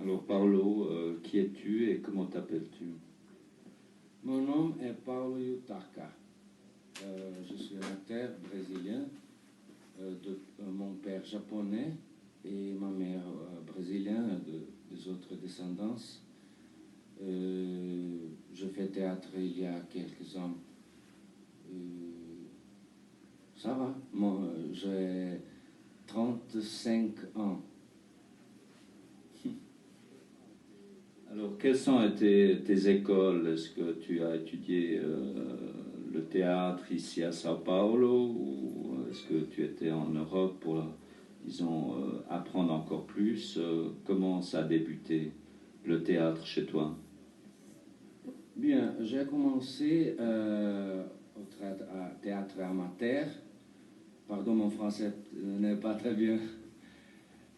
Alors Paolo, qui es-tu et comment t'appelles-tu? Mon nom est Paulo Yutaka. Je suis un acteur brésilien, de mon père japonais et ma mère brésilienne des autres descendances. Je fais théâtre il y a quelques ans. Euh, Ça va, j'ai 35 ans. Alors quelles sont tes écoles? Est-ce que tu as étudié le théâtre ici à Sao Paulo ou est-ce que tu étais en Europe pour, disons, apprendre encore plus? Comment ça a débuté le théâtre chez toi? Bien, j'ai commencé au théâtre amateur. Pardon, mon français n'est pas très bien.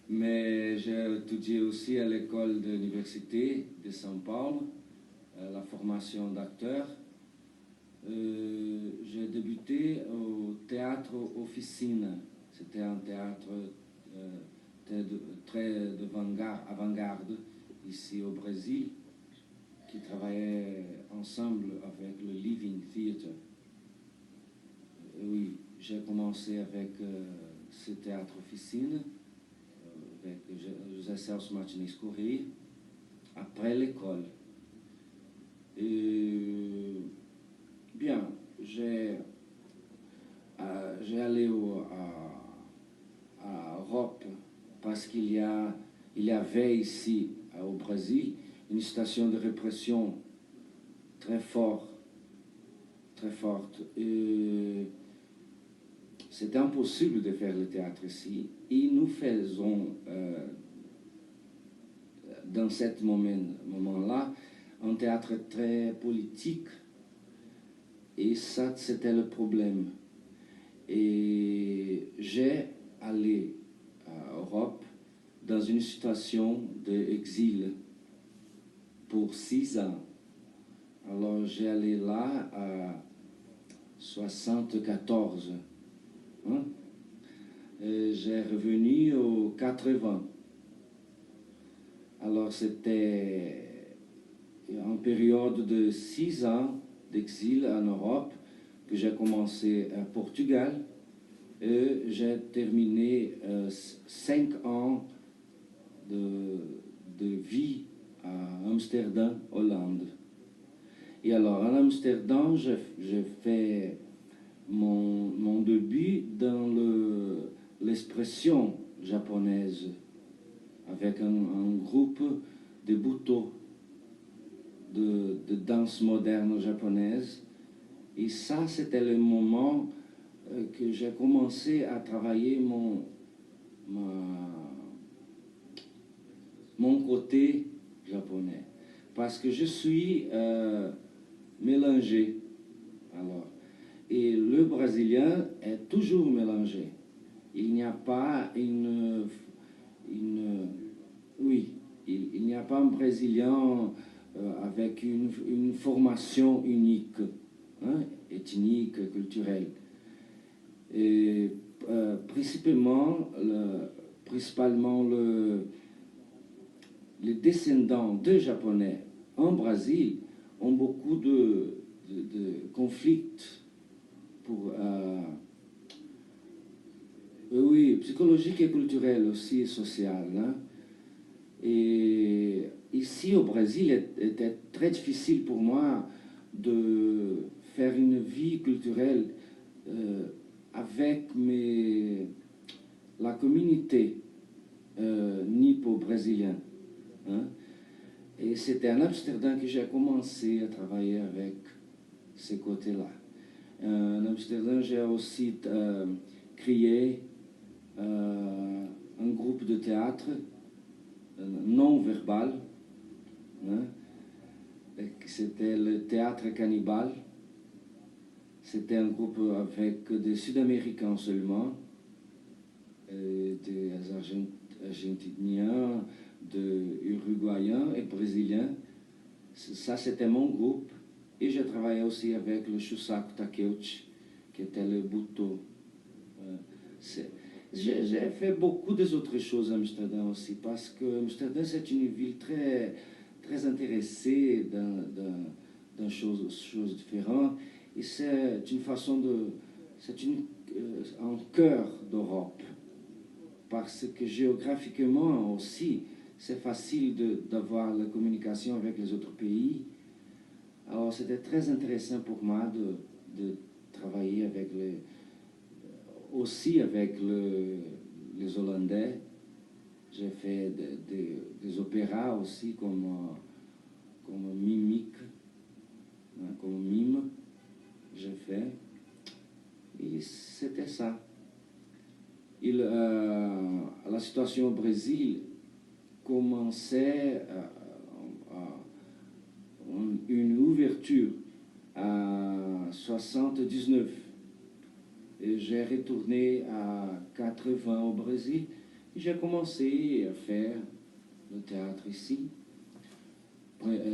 Mais j'ai étudié aussi à l'école de l'université de São Paulo, la formation d'acteur. J'ai débuté au théâtre Officina. C'était un théâtre très avant-garde ici au Brésil, qui travaillait ensemble avec le Living Theatre. Oui, j'ai commencé avec ce théâtre Officina, avec José Celso Martinez Correia, après l'école. Et bien, j'ai allé à Europe parce il y avait ici au Brésil une station de répression très forte, très forte. Et c'était impossible de faire le théâtre ici. Et nous faisons dans ce moment-là un théâtre très politique. Et ça, c'était le problème. Et j'ai allé à Europe dans une situation d'exil pour 6 ans. Alors j'ai allé là à 74. Hein? Et j'ai revenu aux 80. Alors c'était une période de 6 ans d'exil en Europe que j'ai commencé à Portugal et j'ai terminé 5 ans de vie à Amsterdam, Hollande. Et alors en Amsterdam, j'ai fait mon début dans l'expression japonaise avec un groupe de buto, de danse moderne japonaise. Et ça, c'était le moment que j'ai commencé à travailler mon côté japonais. Parce que je suis mélangé. Alors, et le brésilien est toujours mélangé. Il n'y a pas oui, il n'y a pas un brésilien avec une formation unique, hein, ethnique, culturelle. Et principalement les descendants de Japonais en Brésil ont beaucoup de conflits pour, oui, psychologique et culturel aussi, et social. Hein. Et ici au Brésil, il était très difficile pour moi de faire une vie culturelle avec la communauté nipo-brésilienne. Hein. Et c'était en Amsterdam que j'ai commencé à travailler avec ces côtés-là. En Amsterdam, j'ai aussi créé un groupe de théâtre non verbal. Hein. C'était le théâtre cannibale. C'était un groupe avec des Sud-Américains seulement, des Argentiniens, des Uruguayens et Brésiliens. Ça, c'était mon groupe. Et j'ai travaillé aussi avec le Shusaku Takeuchi, qui était le buto. J'ai fait beaucoup d'autres choses à Amsterdam aussi, parce que Amsterdam, c'est une ville très, très intéressée dans choses différentes. Et c'est une façon de... C'est un cœur d'Europe, parce que géographiquement aussi, c'est facile d'avoir la communication avec les autres pays. Alors, c'était très intéressant pour moi de travailler avec aussi avec les Hollandais. J'ai fait des opéras aussi comme mimique, hein, comme mime, j'ai fait. Et c'était ça. La situation au Brésil commençait une ouverture à 79. Et j'ai retourné à 80 au Brésil et j'ai commencé à faire le théâtre ici.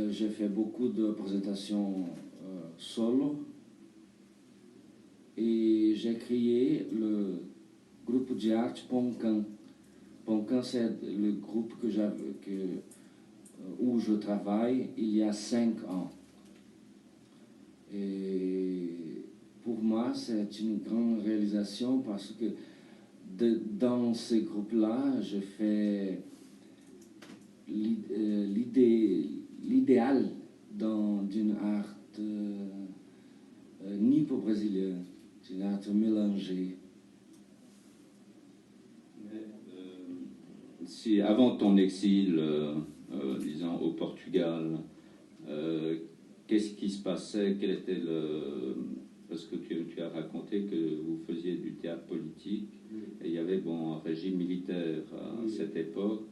J'ai fait beaucoup de présentations solo et j'ai créé le groupe de arte Poncan. Poncan, c'est le groupe où je travaille il y a 5 ans. Et pour moi, c'est une grande réalisation parce que dans ces groupes-là, je fais l'idéal d'une art nipo-brésilien, d'une art mélangée. Si avant ton exil, disons au Portugal, qu'est-ce qui se passait? Quel était parce que tu as raconté que vous faisiez du théâtre politique, et il y avait un régime militaire à cette époque.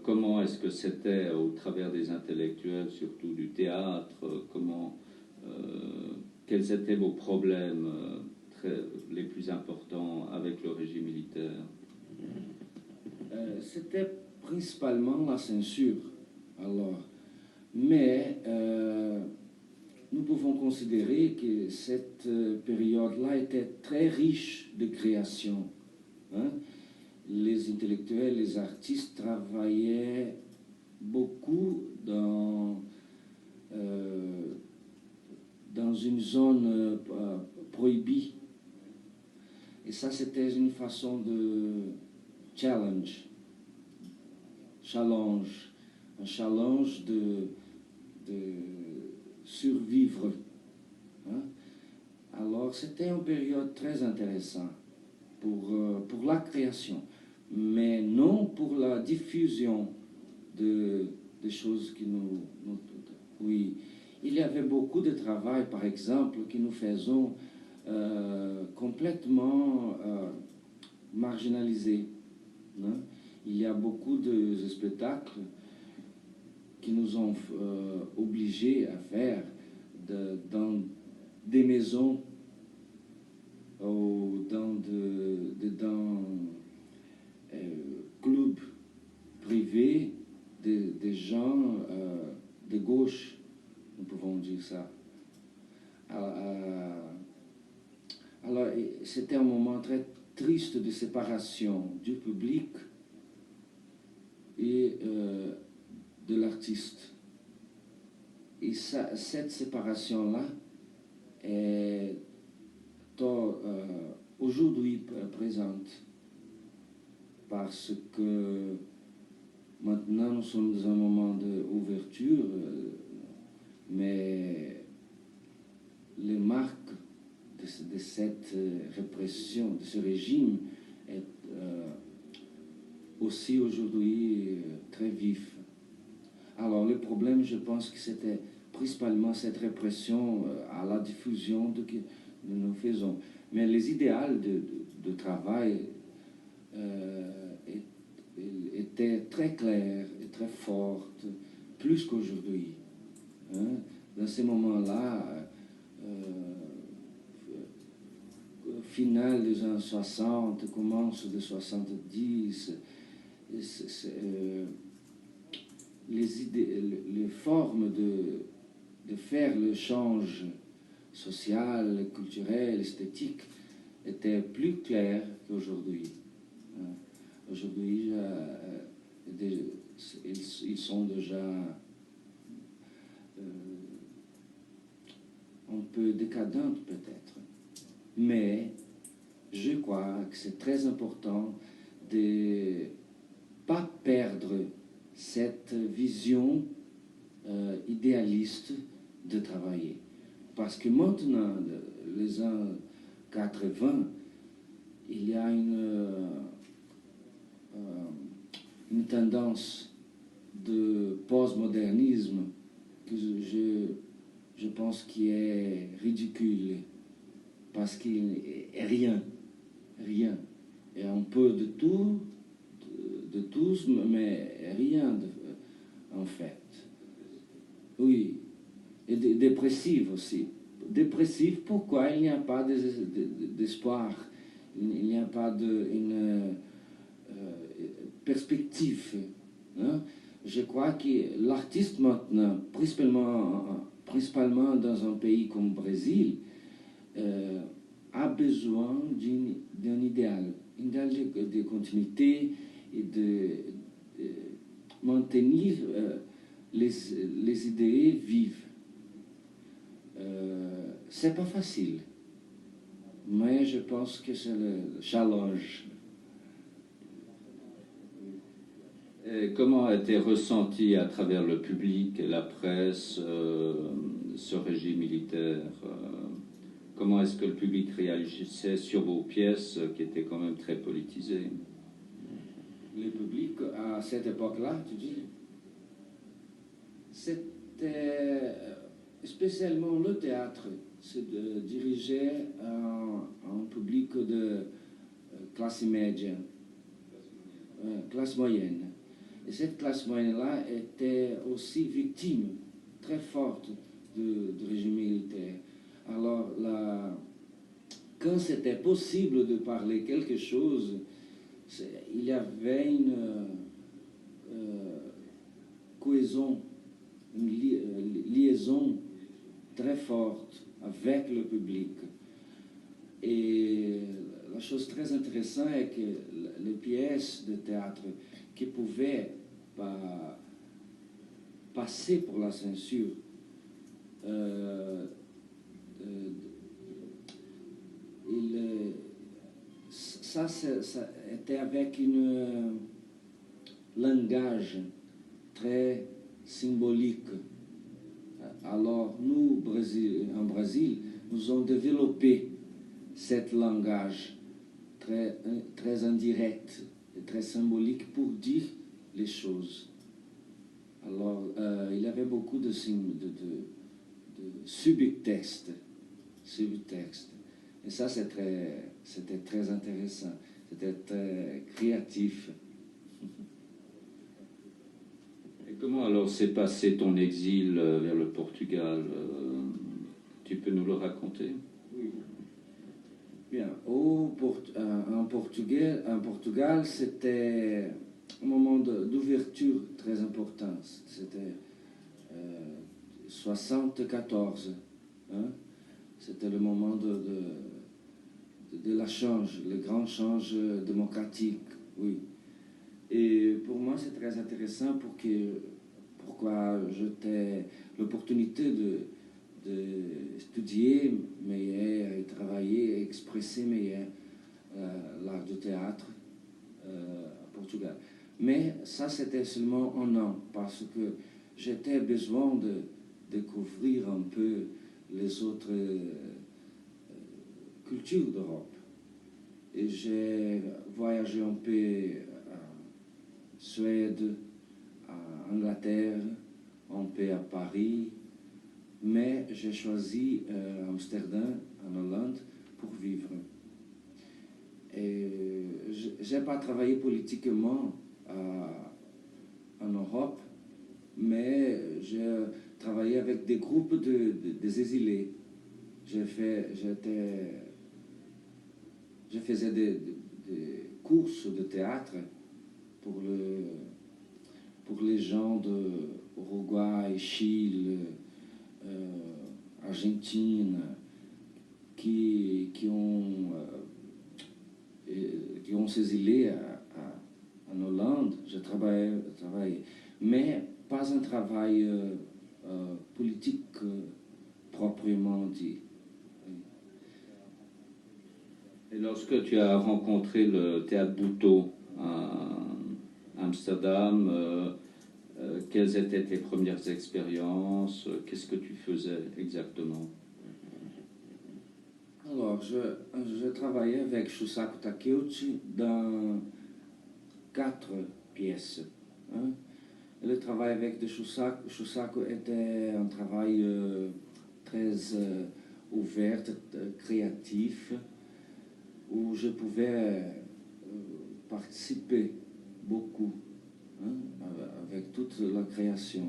Comment est-ce que c'était au travers des intellectuels, surtout du théâtre? Quels étaient vos problèmes les plus importants avec le régime militaire? C'était principalement la censure. Alors, mais nous pouvons considérer que cette période-là était très riche de création. Hein? Les intellectuels, les artistes travaillaient beaucoup dans une zone prohibée. Et ça, c'était une façon de challenge, un challenge de survivre. Hein? Alors, c'était une période très intéressante pour la création, mais non pour la diffusion des choses qui nous... Oui, il y avait beaucoup de travail, par exemple, que nous faisons complètement marginalisé. Hein? Il y a beaucoup de spectacles qui nous ont obligés à faire dans des maisons ou dans clubs privés des gens de gauche, nous pouvons dire ça. Alors c'était un moment très triste de séparation du public et de l'artiste. Et cette séparation-là est aujourd'hui présente, parce que maintenant nous sommes dans un moment d'ouverture, mais les marques de cette répression, de ce régime, est aussi aujourd'hui très vif. Alors le problème, je pense que c'était principalement cette répression à la diffusion de que nous faisons. Mais les idéaux de travail étaient très clairs et très forts, plus qu'aujourd'hui. Hein? Dans ces moments-là, final des années 60, commence de 70, les formes de faire le change social, culturel, esthétique était plus clair qu'aujourd'hui. Aujourd'hui, ils sont déjà un peu décadents peut-être. Mais je crois que c'est très important de ne pas perdre cette vision idéaliste de travailler. Parce que maintenant, les années 80, il y a une tendance de postmodernisme que je pense qui est ridicule. Parce qu'il n'est rien. Et un peu de tout, de tous, mais rien en fait. Oui, et dépressif aussi. Dépressif, pourquoi il n'y a pas d'espoir, il n'y a pas une perspective. Hein? Je crois que l'artiste maintenant, principalement dans un pays comme le Brésil, a besoin d'un idéal de continuité et de maintenir les idées vives. C'est pas facile, mais je pense que c'est le challenge. Et comment a été ressenti à travers le public et la presse ce régime militaire comment est-ce que le public réagissait sur vos pièces qui étaient quand même très politisées? Le public à cette époque-là, tu dis, c'était spécialement le théâtre se dirigeait à un public de classe moyenne. Classe moyenne. Et cette classe moyenne-là était aussi victime très forte du régime militaire. Alors, quand c'était possible de parler quelque chose, il y avait une cohésion, une liaison très forte avec le public. Et la chose très intéressante est que les pièces de théâtre qui pouvaient passer pour la censure ça était avec un langage très symbolique. Alors nous, en Brésil, nous avons développé ce langage très indirect et très symbolique pour dire les choses. Alors il y avait beaucoup de subtexte. Et ça, c'était très intéressant. C'était très créatif. Et comment alors s'est passé ton exil vers le Portugal tu peux nous le raconter? Oui. Bien. En Portugal, c'était un moment d'ouverture très important. C'était 74. Hein? C'était le moment de la change, le grand change démocratique, oui. Et pour moi, c'est très intéressant pourquoi j'étais l'opportunité d'étudier meilleur et travailler et exprimer meilleur l'art du théâtre à Portugal. Mais ça, c'était seulement un an, parce que j'étais besoin de découvrir un peu les autres cultures d'Europe. Et j'ai voyagé un peu à Suède, à Angleterre, un peu à Paris, mais j'ai choisi Amsterdam, en Hollande, pour vivre. Et je n'ai pas travaillé politiquement en Europe, mais j'ai travaillé avec des groupes des exilés. Je faisais des courses de théâtre pour les gens de Uruguay, Chili, Argentine, qui ont qui ont s'exilé en Hollande, je travaillais, mais pas un travail politique proprement dit. Et lorsque tu as rencontré le théâtre Butoh à Amsterdam, quelles étaient tes premières expériences? Qu'est-ce que tu faisais exactement? Alors, je travaillais avec Shusaku Takeuchi dans 4 pièces. Hein. Le travail avec de Shusaku était un travail très ouvert, créatif, où je pouvais participer beaucoup, hein, avec toute la création.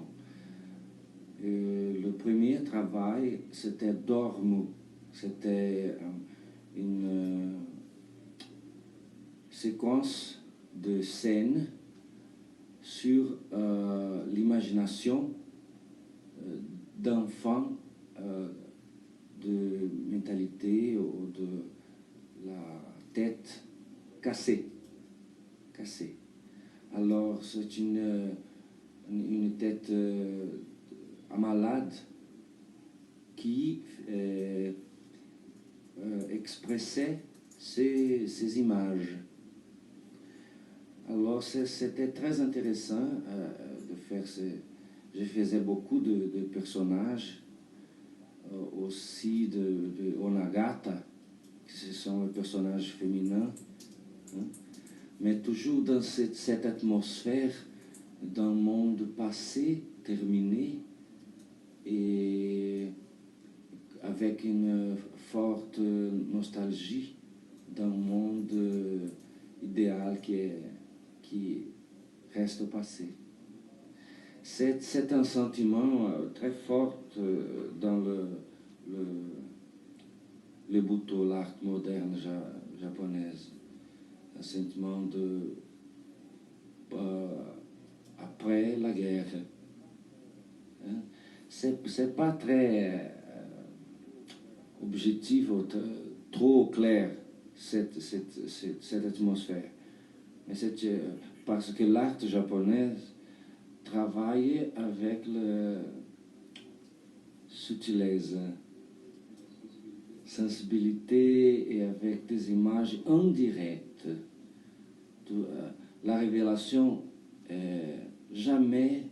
Et le premier travail, c'était Dormu. C'était une séquence de scènes sur l'imagination d'enfants de mentalité ou de la tête cassée. Alors, c'est une tête malade qui expressait ces images. Alors, c'était très intéressant de faire Je faisais beaucoup de personnages, aussi de Onagata, qui sont les personnages féminins, hein, mais toujours dans cette atmosphère d'un monde passé, terminé, et avec une forte nostalgie d'un monde idéal qui reste au passé. C'est un sentiment très fort dans le Butoh, l'art moderne japonaise. Un sentiment après la guerre. Hein? C'est pas très objectif ou trop clair cette atmosphère. Mais c'est parce que l'art japonais travaille avec la subtilesse, sensibilité et avec des images indirectes. La révélation est jamais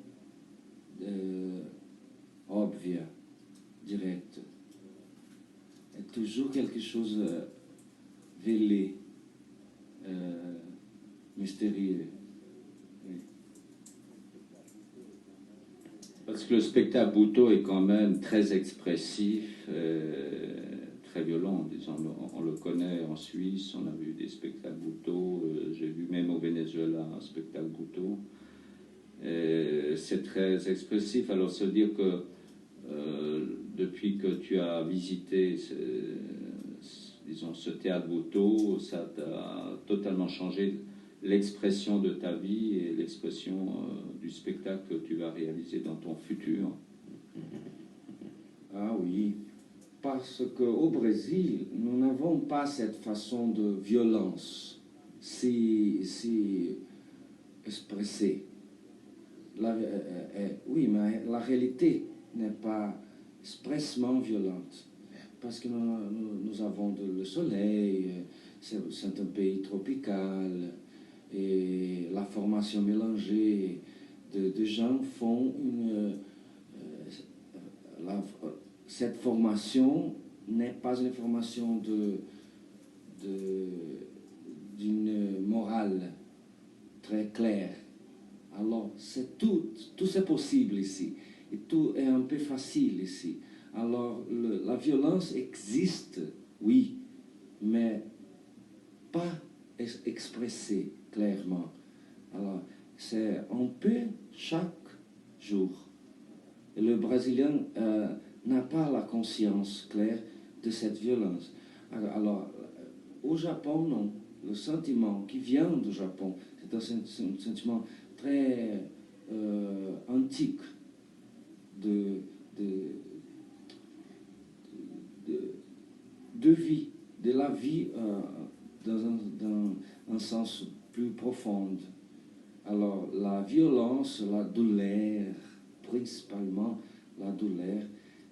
obvia, directe. C'est toujours quelque chose vélé, mystérieux. Oui. Parce que le spectacle Butoh est quand même très expressif, très violent, disons. On le connaît en Suisse, on a vu des spectacles Butoh, j'ai vu même au Venezuela un spectacle Butoh. C'est très expressif, alors se dire que depuis que tu as visité disons, ce théâtre Butoh, ça t'a totalement changé l'expression de ta vie et l'expression du spectacle que tu vas réaliser dans ton futur. Ah oui, parce qu'au Brésil, nous n'avons pas cette façon de violence si expressée. Oui, mais la réalité n'est pas expressement violente. Parce que nous avons le soleil, c'est un pays tropical, et la formation mélangée de gens font cette formation n'est pas une formation d'une morale très claire. Alors, tout c'est possible ici. Et tout est un peu facile ici. Alors, la violence existe, oui, mais pas expressée clairement. Alors, c'est un peu chaque jour. Et le Brésilien n'a pas la conscience claire de cette violence. Alors, au Japon, non. Le sentiment qui vient du Japon, c'est un sentiment très antique de vie, de la vie dans un un sens plus profond. Alors, la violence, la douleur, principalement la douleur,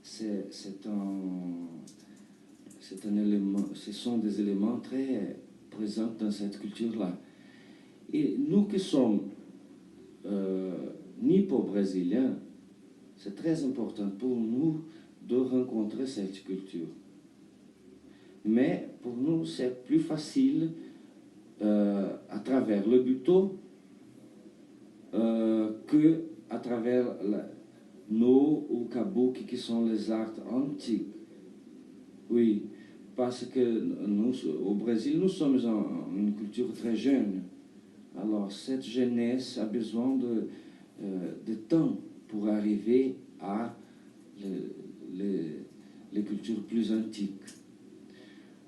c'est un élément, ce sont des éléments très présents dans cette culture-là. Et nous qui sommes nipo-brésiliens, c'est très important pour nous de rencontrer cette culture. Mais pour nous, c'est plus facile à travers le buto que à travers nos ou kabuki qui sont les arts antiques. Oui, parce que nous, au Brésil, nous sommes une culture très jeune. Alors, cette jeunesse a besoin de temps pour arriver à les cultures plus antiques.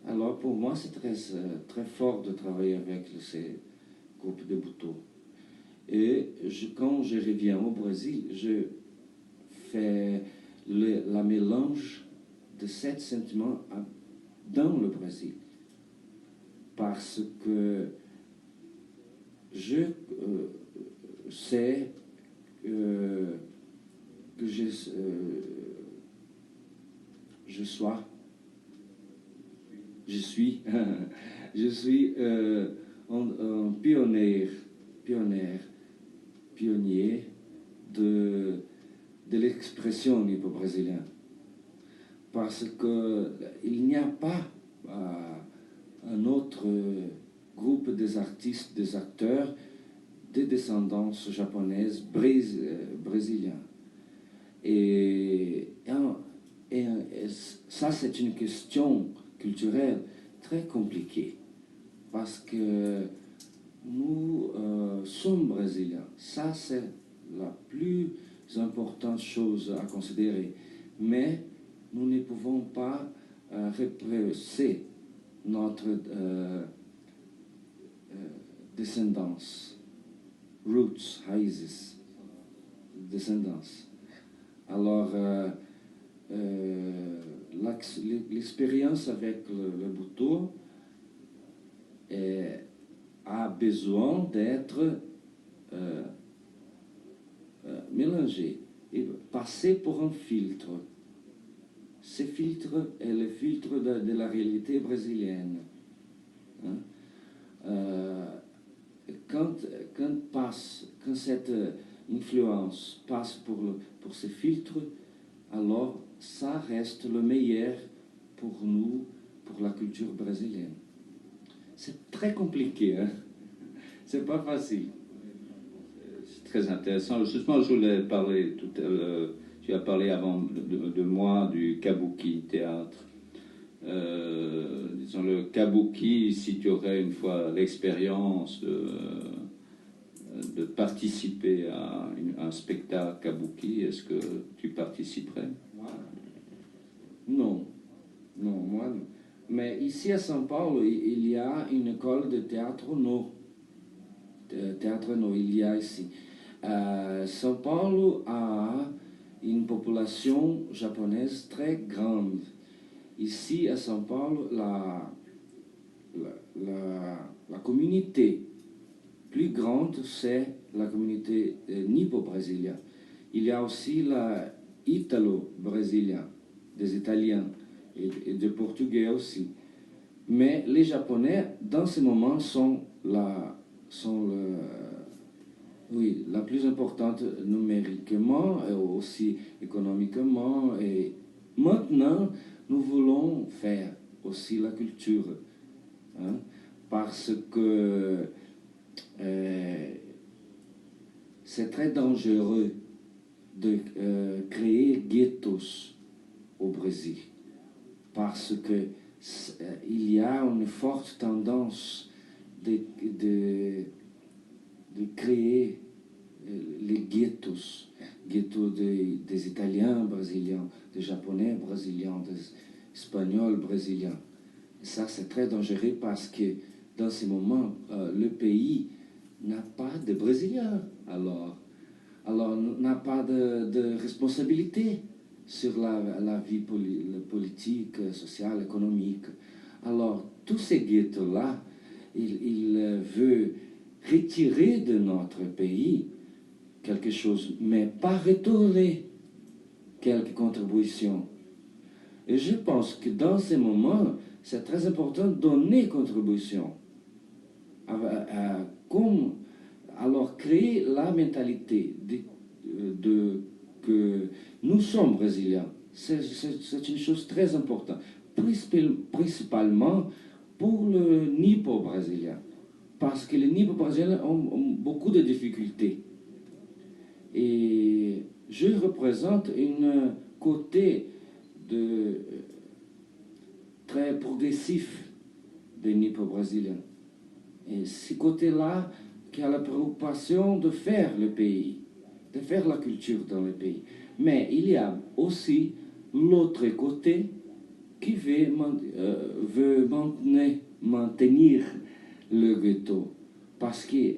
Alors, pour moi, c'est très fort de travailler avec ces groupes de buto. Et quand je reviens au Brésil, je fais la mélange de ces sentiments dans le Brésil. Parce que je sais que je suis un pionnier de l'expression nipo-brésilienne. Parce qu'il n'y a pas un autre groupe des artistes, des acteurs de descendance japonaise brésilienne. Et ça, c'est une question culturelle très compliquée. Parce que nous sommes brésiliens. Ça, c'est la plus importante chose à considérer. Mais nous ne pouvons pas represser notre descendance, roots, raízes, descendance. Alors, l'expérience avec le buto a besoin d'être mélangée et passée pour un filtre. Ce filtre est le filtre de la réalité brésilienne. Hein? Quand cette influence passe pour ce filtre, alors ça reste le meilleur pour nous, pour la culture brésilienne. C'est très compliqué, hein? C'est pas facile. C'est très intéressant. Justement, je voulais parler tout à l'heure. Tu as parlé avant de moi du kabuki théâtre. Disons le kabuki, si tu aurais une fois l'expérience de participer à un spectacle kabuki, est-ce que tu participerais? Non, moi non. Mais ici à São Paulo, il y a une école de théâtre no. Il y a ici. São Paulo a une population japonaise très grande. Ici à São Paulo, la communauté plus grande, c'est la communauté nipo-brésilienne. Il y a aussi la italo-brésilienne, des Italiens et des Portugais aussi. Mais les Japonais, dans ce moment, sont la plus importante numériquement et aussi économiquement. Et maintenant, nous voulons faire aussi la culture. Hein, parce que c'est très dangereux de créer ghettos au Brésil. Parce que il y a une forte tendance de créer les ghettos des Italiens brésiliens, des Japonais brésiliens, des Espagnols brésiliens. Et ça, c'est très dangereux parce que dans ce moment, le pays n'a pas de Brésiliens. Alors n'a pas de responsabilité sur la vie politique, sociale, économique. Alors, tous ces ghettos-là, il veut retirer de notre pays quelque chose, mais pas retourner quelques contributions. Et je pense que dans ces moments, c'est très important de donner contribution. Comme, alors créer la mentalité que nous sommes brésiliens. C'est une chose très importante, principalement pour le Nipo brésilien, parce que les Nipo brésiliens ont beaucoup de difficultés. Et je représente un côté très progressif des Nipo brésiliens. Et ce côté-là qui a la préoccupation de faire le pays, de faire la culture dans le pays. Mais il y a aussi l'autre côté qui veut maintenir le ghetto, parce qu'il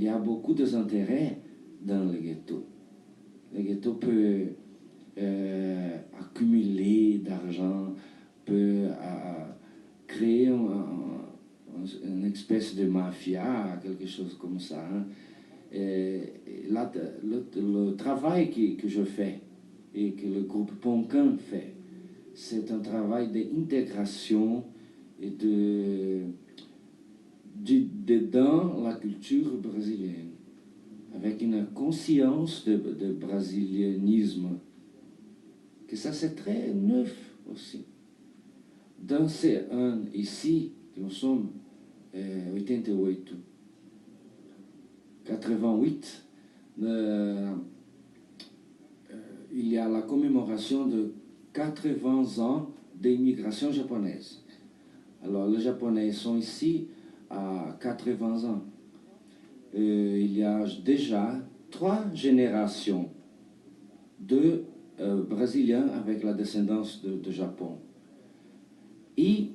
y a beaucoup d'intérêts dans le ghetto. Le ghetto peut accumuler d'argent, peut créer une espèce de mafia, quelque chose comme ça. Hein. Et là, le travail que je fais et que le groupe Poncan fait, c'est un travail d'intégration et dans la culture brésilienne, avec une conscience de brésilianisme, que ça c'est très neuf aussi. Dans ces ans ici, nous sommes 88, 88, il y a la commémoration de 80 ans d'immigration japonaise. Alors les Japonais sont ici à 80 ans. Il y a déjà 3 générations de Brésiliens avec la descendance de Japon. Et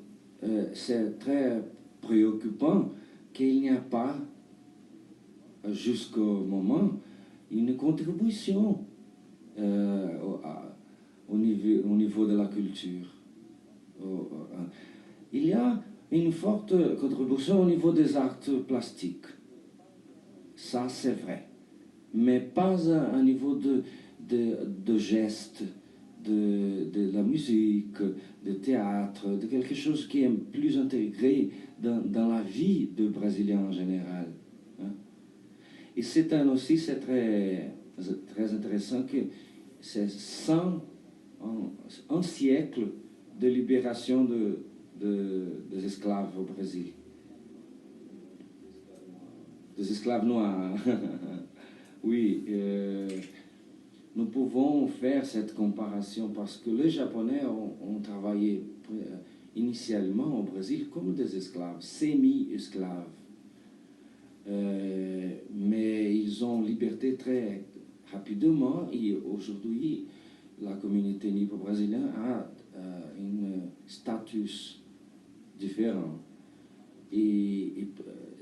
c'est très préoccupant qu'il n'y a pas, jusqu'au moment, une contribution au niveau de la culture. Il y a une forte contribution au niveau des arts plastiques. Ça, c'est vrai. Mais pas à un niveau de gestes, de la musique, de théâtre, de quelque chose qui est plus intégré dans la vie de Brésiliens en général. Hein. Et c'est aussi, c'est très, très intéressant que c'est 100 un siècle de libération des esclaves au Brésil. Des esclaves noirs. Oui, nous pouvons faire cette comparaison parce que les Japonais ont travaillé initialement au Brésil comme des esclaves, semi-esclaves. Mais ils ont liberté très rapidement et aujourd'hui, la communauté nipo-brésilienne a un statut différent. Et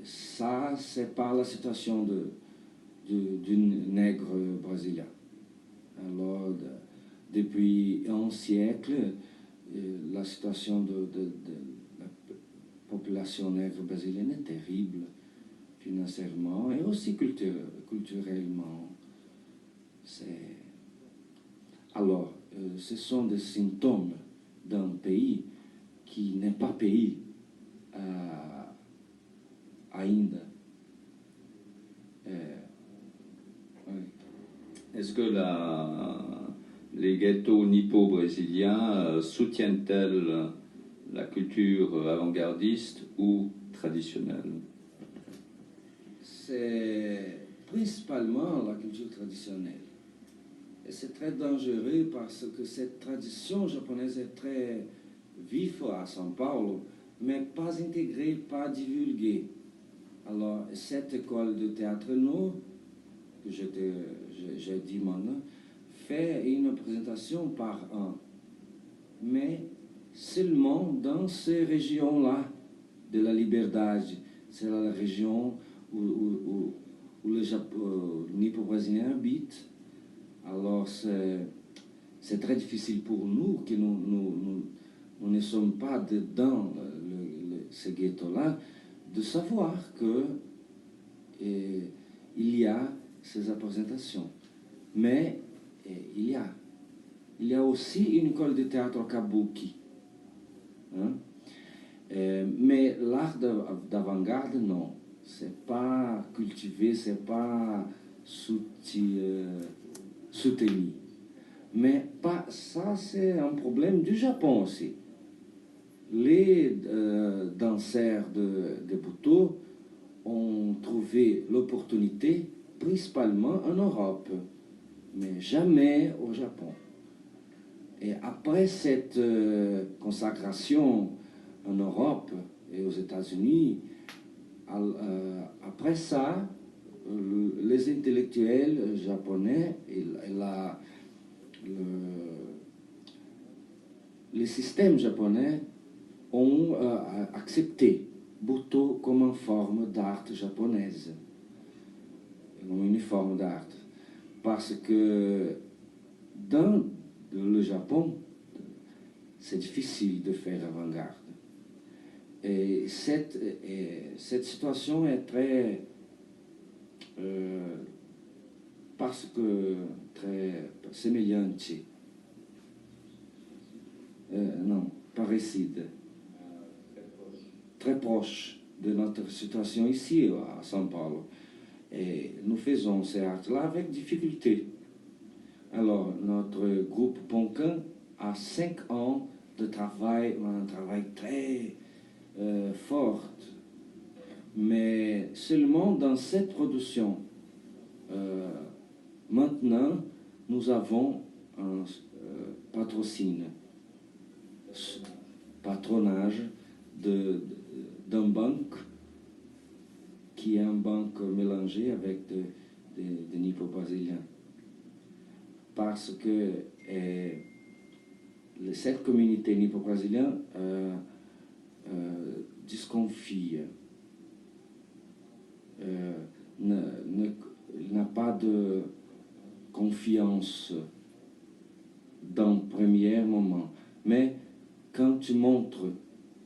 ça, c'est par la situation d'une nègre brésilien. Alors, depuis un siècle, la situation de la population nègre brésilienne est terrible, financièrement et aussi culturellement. Alors, ce sont des symptômes d'un pays qui n'est pas pays ainda. Oui. Est-ce que les ghettos nippo-brésiliens soutiennent-elles la culture avant-gardiste ou traditionnelle? C'est principalement la culture traditionnelle. Et c'est très dangereux parce que cette tradition japonaise est très vive à São Paulo, mais pas intégrée, pas divulguée. Alors, cette école de théâtre no, que j'ai dit maintenant, fait une présentation par an, mais seulement dans ces régions-là de la Liberdade. C'est la région où les Nipo-Brésiliens habitent. Alors, c'est très difficile pour nous que nous ne sommes pas dedans ce ghetto-là, de savoir que il y a ces représentations. Mais il y a aussi une école de théâtre kabuki. Hein? Mais l'art d'avant-garde, non. C'est pas cultivé, c'est pas soutenu. Mais pas, ça, c'est un problème du Japon aussi. Les danseurs de Butoh ont trouvé l'opportunité principalement en Europe, mais jamais au Japon. Et après cette consacration en Europe et aux États-Unis, après ça, les intellectuels japonais et les systèmes japonais ont accepté Butoh comme une forme d'art japonaise, comme une forme d'art. Parce que dans le Japon, c'est difficile de faire avant-garde. Et cette situation est très parce que très sémillante, non, parecide, très proche de notre situation ici à São Paulo. Et nous faisons ces arts-là avec difficulté. Alors, notre groupe Poncan a 5 ans de travail, un travail très fort. Mais seulement dans cette production, maintenant, nous avons un patronage d'un banque qui est un banque mélangé avec des nippo-brésiliens. Parce que cette communauté nippo-brésilienne disconfie, n'a pas de confiance dans le premier moment. Mais quand tu montres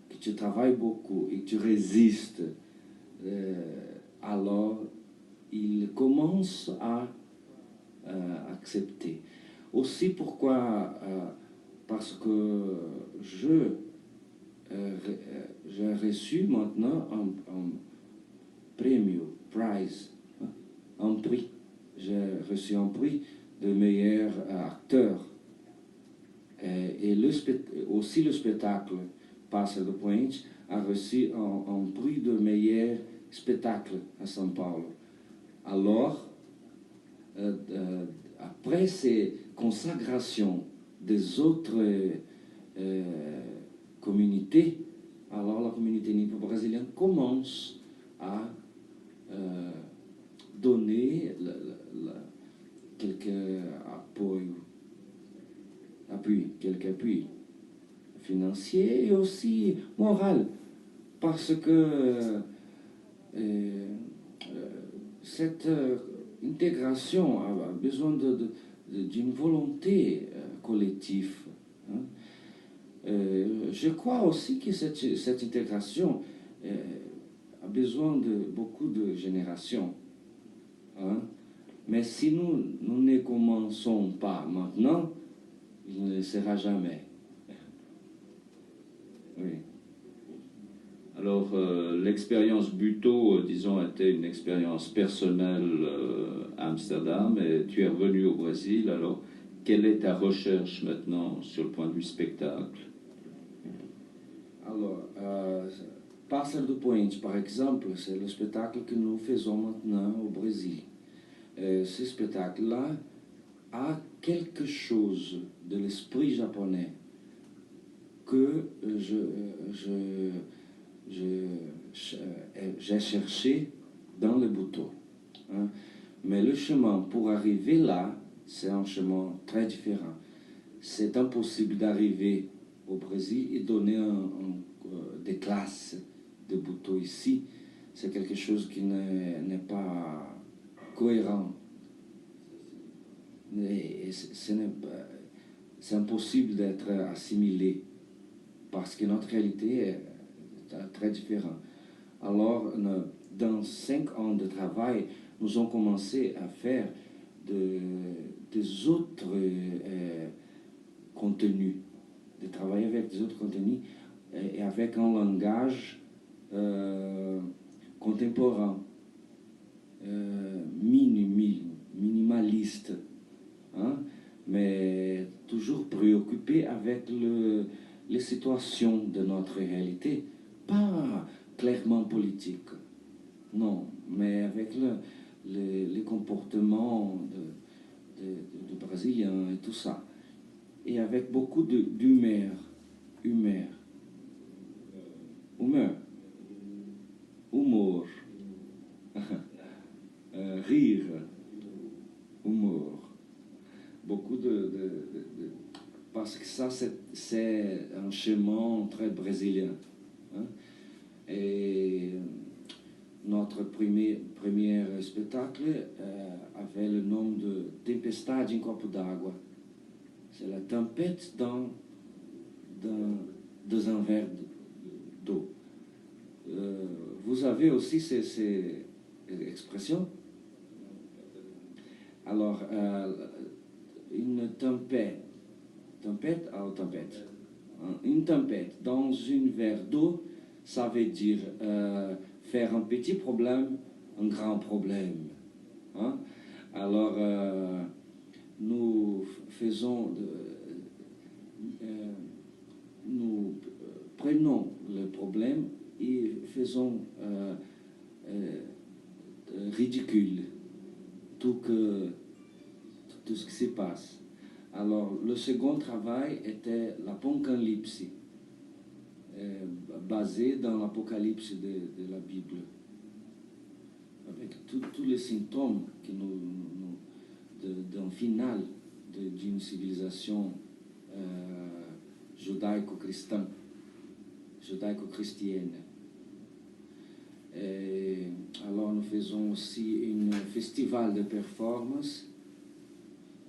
que tu travailles beaucoup et que tu résistes, alors ils commencent à accepter. Aussi pourquoi, parce que j'ai reçu maintenant un prize, un prix. J'ai reçu un prix de meilleur acteur. Et aussi le spectacle Pássaro do Poente a reçu un prix de meilleur spectacle à São Paulo. Alors, après ces consagrations des autres communautés, alors la communauté nippo-brésilienne commence à donner quelques appuis financiers et aussi moral, parce que cette intégration a besoin d'une volonté collective. Hein. Je crois aussi que cette intégration a besoin de beaucoup de générations. Hein. Mais si nous ne commençons pas maintenant, il ne le sera jamais. Oui. Alors, l'expérience Butoh, disons, était une expérience personnelle à Amsterdam, et tu es revenu au Brésil. Alors, quelle est ta recherche maintenant sur le point de vue spectacle? Alors, Pássaro do Poente, par exemple, c'est le spectacle que nous faisons maintenant au Brésil. Ce spectacle-là a quelque chose de l'esprit japonais que j'ai cherché dans le Butoh. Hein. Mais le chemin pour arriver là, c'est un chemin très différent. C'est impossible d'arriver au Brésil et donner des classes de Butoh ici. C'est quelque chose qui n'est pas cohérent. C'est impossible d'être assimilé parce que notre réalité est très différente. Alors, dans 5 ans de travail, nous avons commencé à faire des autres contenus, de travailler avec des autres contenus et avec un langage contemporain, minimaliste, hein, mais toujours préoccupé avec les situations de notre réalité, pas clairement politique, non, mais avec les comportements de Brésiliens et tout ça, et avec beaucoup d'humeur, humeur, humour, rire, humour, beaucoup parce que ça c'est un chemin très brésilien, hein? Et notre premier spectacle avait le nom de Tempestade em Copo d'Água. C'est la tempête dans un verre d'eau. Vous avez aussi ces expressions. Alors, une tempête une tempête dans un verre d'eau, ça veut dire faire un petit problème, un grand problème. Hein? Alors, nous faisons, nous prenons le problème et faisons ridicule tout ce qui se passe. Alors, le second travail était l'apocalypse, basé dans l'Apocalypse de la Bible, avec tous les symptômes d'un final d'une civilisation judaico-chrétienne. Alors nous faisons aussi un festival de performance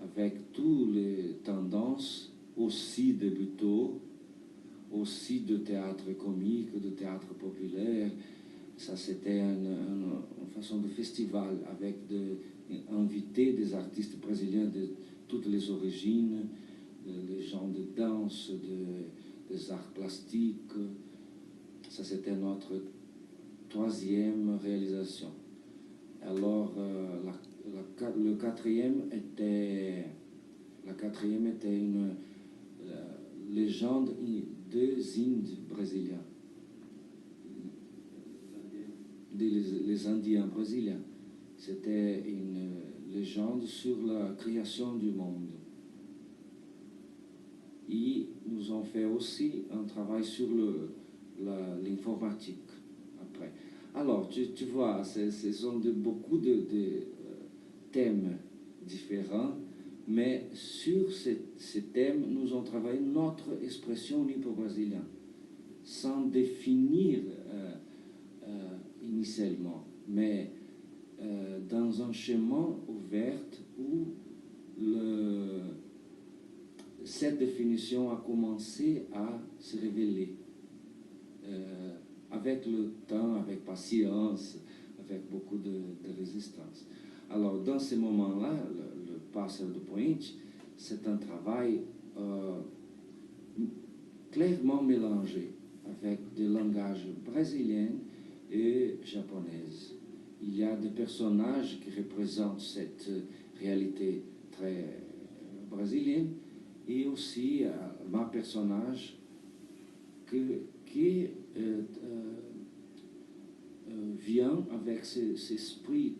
avec toutes les tendances, aussi de buto, aussi de théâtre comique, de théâtre populaire. Ça, c'était une façon de festival avec invités des artistes brésiliens de toutes les origines, des gens de danse, des arts plastiques. Ça, c'était notre 3e réalisation. Alors, la quatrième était une légende des Indes brésiliens, les Indiens brésiliens. C'était une légende sur la création du monde. Et nous avons fait aussi un travail sur l'informatique après. Alors, tu vois, ce sont beaucoup de thèmes différents, mais sur ces thèmes, nous avons travaillé notre expression nipo-brésilienne, sans définir initialement, mais dans un chemin ouvert où cette définition a commencé à se révéler avec le temps, avec patience, avec beaucoup de résistance. Alors, dans ces moments-là, le Pássaro do Poente, c'est un travail clairement mélangé avec des langages brésiliens et japonaises. Il y a des personnages qui représentent cette réalité très brésilienne et aussi ma personnage qui vient avec cet esprit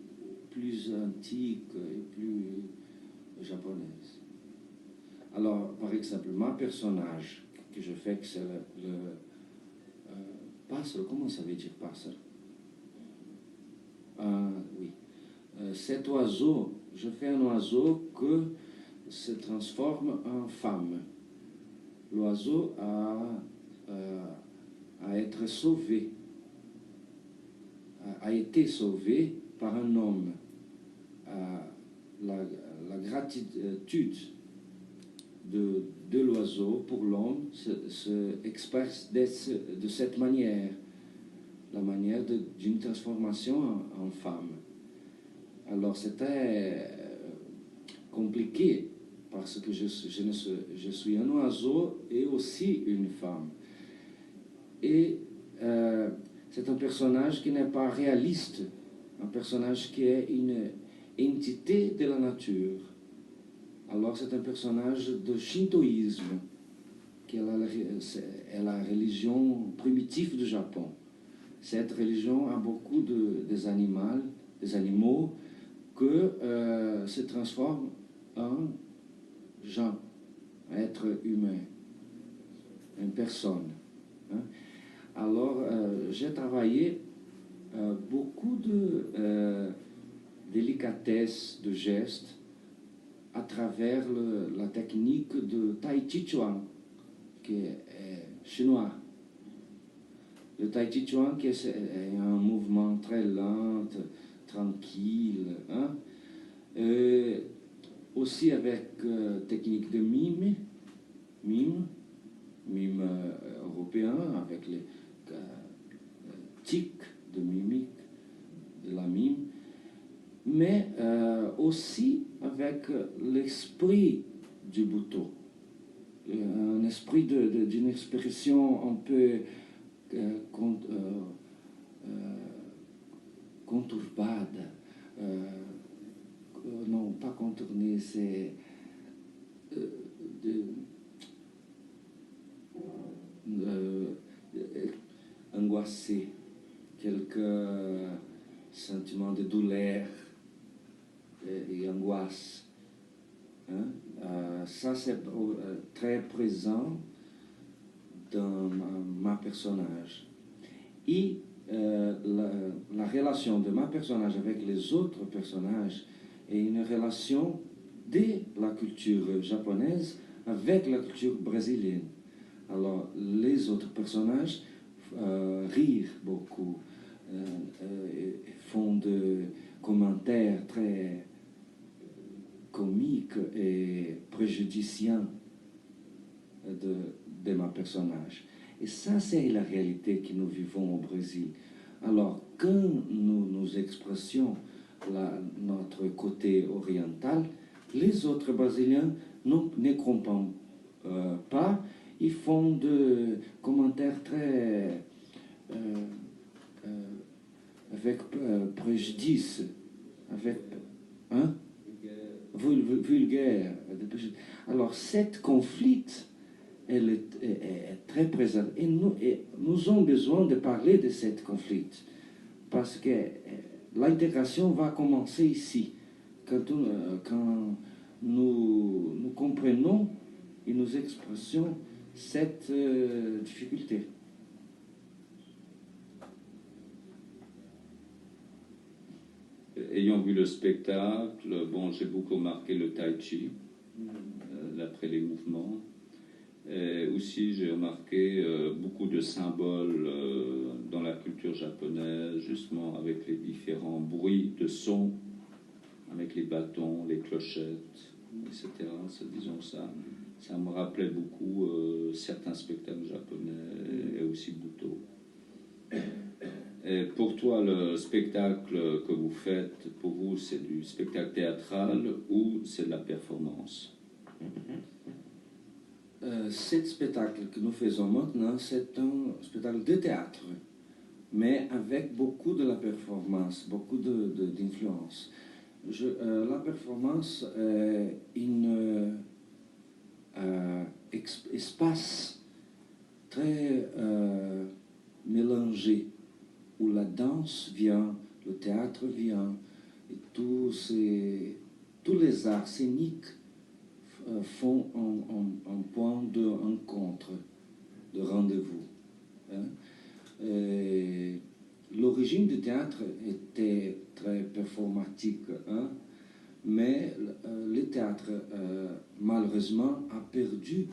plus antique et plus japonaise. Alors, par exemple, ma personnage que je fais, que c'est le pássaro, comment ça veut dire pássaro? Oui. Cet oiseau, je fais un oiseau que se transforme en femme. L'oiseau a été sauvé, a été sauvé par un homme. La gratitude de l'oiseau pour l'homme se expresse de cette manière. la manière d'une transformation en femme. Alors c'était compliqué parce que je suis un oiseau et aussi une femme. Et c'est un personnage qui n'est pas réaliste, un personnage qui est une entité de la nature. Alors c'est un personnage de shintoïsme, qui est la religion primitive du Japon. Cette religion a beaucoup des animaux que se transforment en gens, être humain, une personne. Hein. Alors, j'ai travaillé beaucoup de délicatesse de gestes à travers la technique de Tai Chi Chuan, qui est chinois. Le Tai Chi Chuan, qui est un mouvement très lent, tranquille. Hein? Aussi avec technique de mime européen, avec les tics de mimique, de la mime, mais aussi avec l'esprit du Buto, un esprit d'une expression un peu conturbada, non pas contournée, c'est angoissé, quelques sentiments de douleur et angoisse. Hein? Ça, c'est très présent dans ma personnage. Et la relation de ma personnage avec les autres personnages est une relation de la culture japonaise avec la culture brésilienne. Alors, les autres personnages rient beaucoup, font des commentaires très comiques et préjudiciants de ma personnage. Et ça, c'est la réalité que nous vivons au Brésil. Alors, quand nous expressions notre côté oriental, les autres Brésiliens ne comprennent pas. Ils font des commentaires très avec préjudice, avec vulgaire. Alors, cet conflit, elle est très présente. Et nous avons besoin de parler de cet conflit, parce que l'intégration va commencer ici, quand nous comprenons et nous expressons cette difficulté. Ayant vu le spectacle, bon, j'ai beaucoup remarqué le tai chi, d'après les mouvements. Et aussi, j'ai remarqué beaucoup de symboles dans la culture japonaise, justement avec les différents bruits de sons, avec les bâtons, les clochettes, etc. Disons ça me rappelait beaucoup certains spectacles japonais et aussi Buto. Et pour toi, le spectacle que vous faites, pour vous, c'est du spectacle théâtral ou c'est de la performance? Ce spectacle que nous faisons maintenant, c'est un spectacle de théâtre, mais avec beaucoup de la performance, beaucoup d'influence. La performance est un espace très mélangé, où la danse vient, le théâtre vient, et tous les arts scéniques font un point de rencontre, de rendez-vous. Hein? L'origine du théâtre était très performatique, hein? Mais le théâtre, malheureusement, a perdu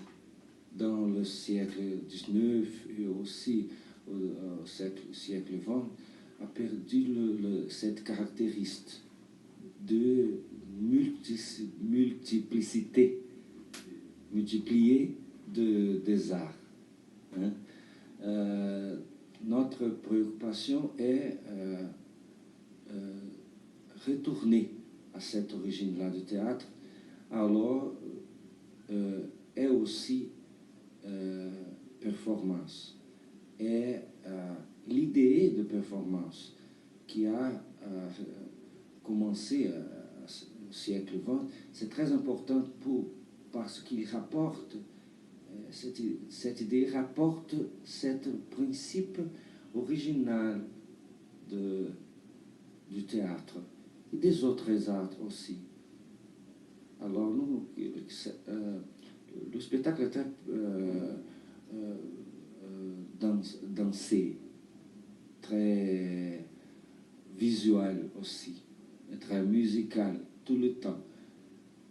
dans le siècle XIX et aussi au siècle XX, a perdu cette caractéristique de multiplicité, multipliée des arts. Hein? notre préoccupation est retourner à cette origine-là du théâtre, alors est aussi performance. Et l'idée de performance qui a commencé au siècle XX, c'est très important parce qu'il rapporte, cette idée rapporte ce principe original du théâtre et des autres arts aussi. Alors, nous, le spectacle est très dansé, très visuel aussi, et très musical tout le temps.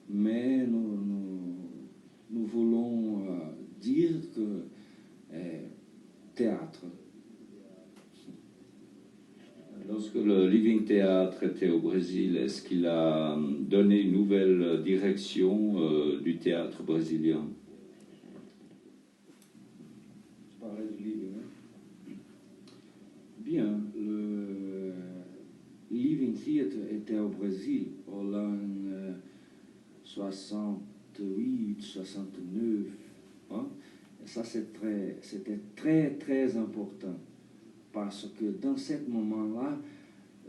Mais nous voulons dire que théâtre. Lorsque le Living Theatre était au Brésil, est-ce qu'il a donné une nouvelle direction du théâtre brésilien? Je parlais du Living. Hein? Bien, le Living Theatre était au Brésil en l'an 68, 69. Hein? Et ça, c'était très, très important. Parce que dans ce moment-là,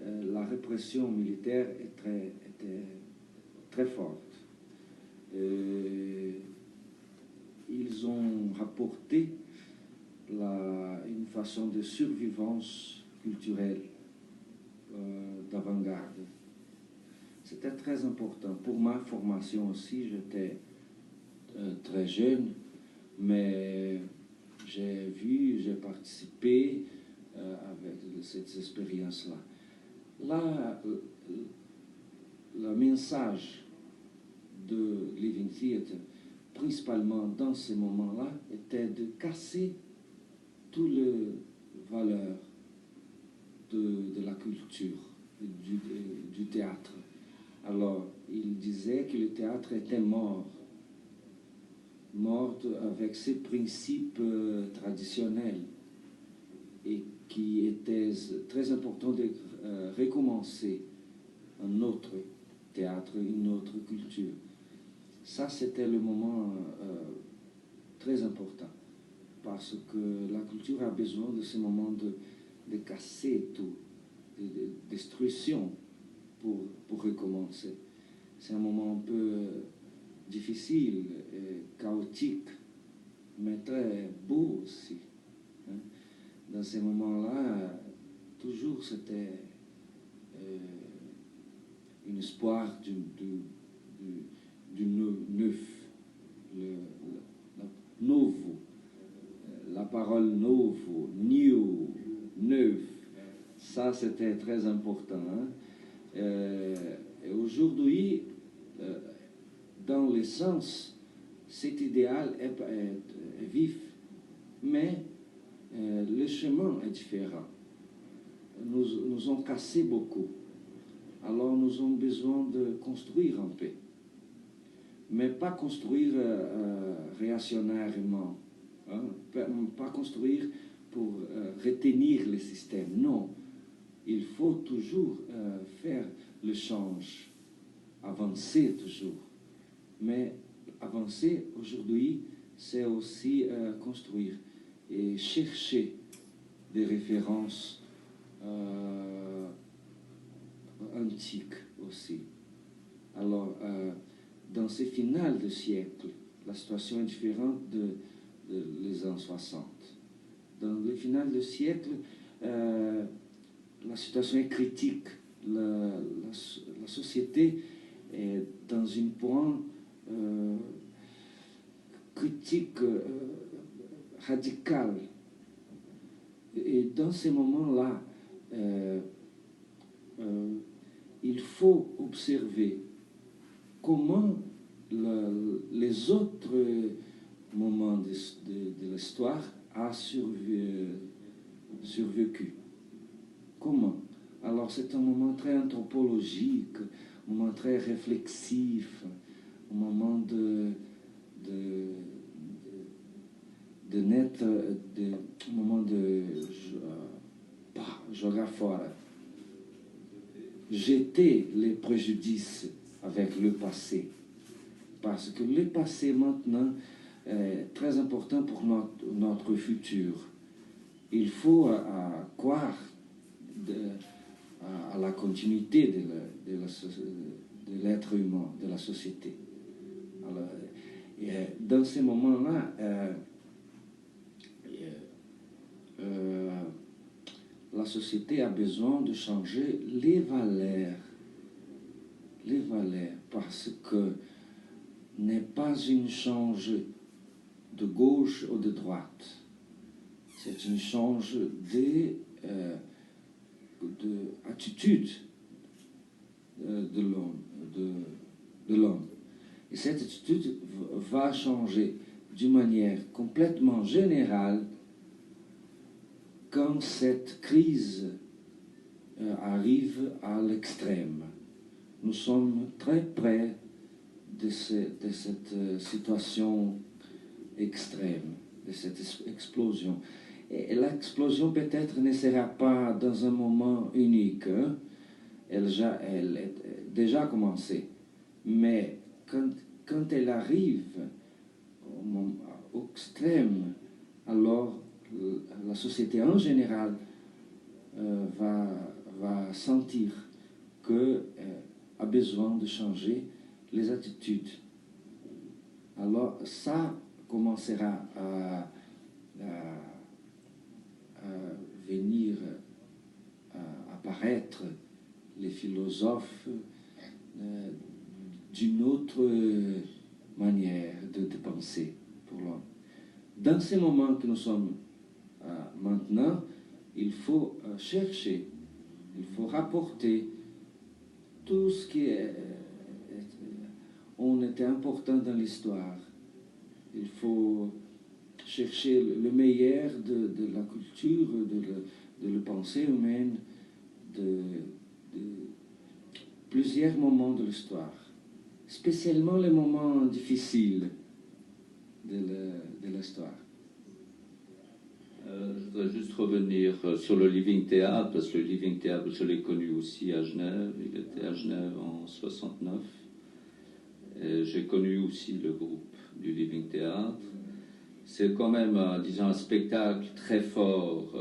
la répression militaire était très forte. Ils ont rapporté une façon de survivance culturelle d'avant-garde. C'était très important. Pour ma formation aussi, j'étais très jeune, mais j'ai participé avec cette expérience-là. Là, le message de Living Theatre, principalement dans ces moments-là, était de casser toutes les valeurs de la culture, du théâtre. Alors, il disait que le théâtre était mort avec ses principes traditionnels, et qui était très important de recommencer un autre théâtre, une autre culture. Ça, c'était le moment très important, parce que la culture a besoin de ce moment de casser tout, de destruction pour recommencer. C'est un moment un peu difficile et chaotique, mais très beau aussi. Hein? Dans ces moments-là, toujours c'était un espoir du neuf, novo, la parole novo, new, neuf. Ça, c'était très important. Hein? Et aujourd'hui, dans le sens, cet idéal est vif, mais le chemin est différent. Nous avons cassé beaucoup. Alors nous avons besoin de construire en paix. Mais pas construire réactionnairement. Hein? Pas construire pour retenir le système. Non. Il faut toujours faire le change. Avancer toujours. Mais avancer aujourd'hui, c'est aussi construire et chercher des références antiques aussi. Alors, dans ces finales de siècle, la situation est différente des années 60. Dans les finales de siècle, la situation est critique. La société est dans un point critique radical. Et dans ces moments-là, il faut observer comment les autres moments de l'histoire a survécu. Comment? Alors c'est un moment très anthropologique, un moment très réflexif, un moment un moment de jeter les préjudices avec le passé. Parce que le passé maintenant est très important pour notre futur. Il faut croire à la continuité de l'être humain, de la société. Alors, dans ces moments-là, la société a besoin de changer les valeurs, parce que n'est pas une change de gauche ou de droite, c'est une change d'attitude de l'homme. Et cette attitude va changer d'une manière complètement générale quand cette crise arrive à l'extrême. Nous sommes très près de cette situation extrême, de cette explosion. Et l'explosion peut-être ne sera pas dans un moment unique, hein? Elle est déjà commencé. Mais quand elle arrive au extrême, alors la société en général va sentir qu'elle a besoin de changer les attitudes. Alors ça commencera à venir apparaître les philosophes d'une autre manière de penser pour l'homme. Dans ces moments que nous sommes maintenant, il faut chercher, il faut rapporter tout ce qui on était important dans l'histoire. Il faut chercher le meilleur de la culture, de la pensée humaine, de plusieurs moments de l'histoire, spécialement les moments difficiles de l'histoire. Je voudrais juste revenir sur le Living Theatre, parce que le Living Theatre, je l'ai connu aussi à Genève. Il était à Genève en 69. Et j'ai connu aussi le groupe du Living Theatre. C'est quand même, disons, un spectacle très fort,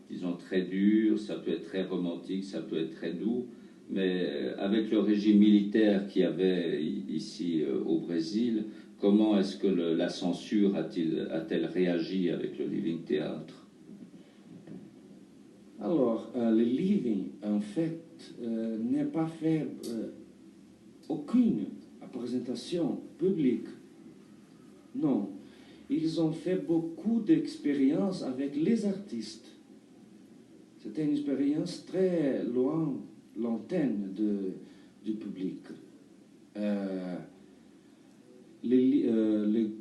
disons très dur. Ça peut être très romantique, ça peut être très doux. Mais avec le régime militaire qu'il y avait ici au Brésil, comment est-ce que la censure a-t-elle réagi avec le Living Theatre? Alors, le Living, en fait, n'a pas fait aucune présentation publique. Non. Ils ont fait beaucoup d'expériences avec les artistes. C'était une expérience très lointaine du public.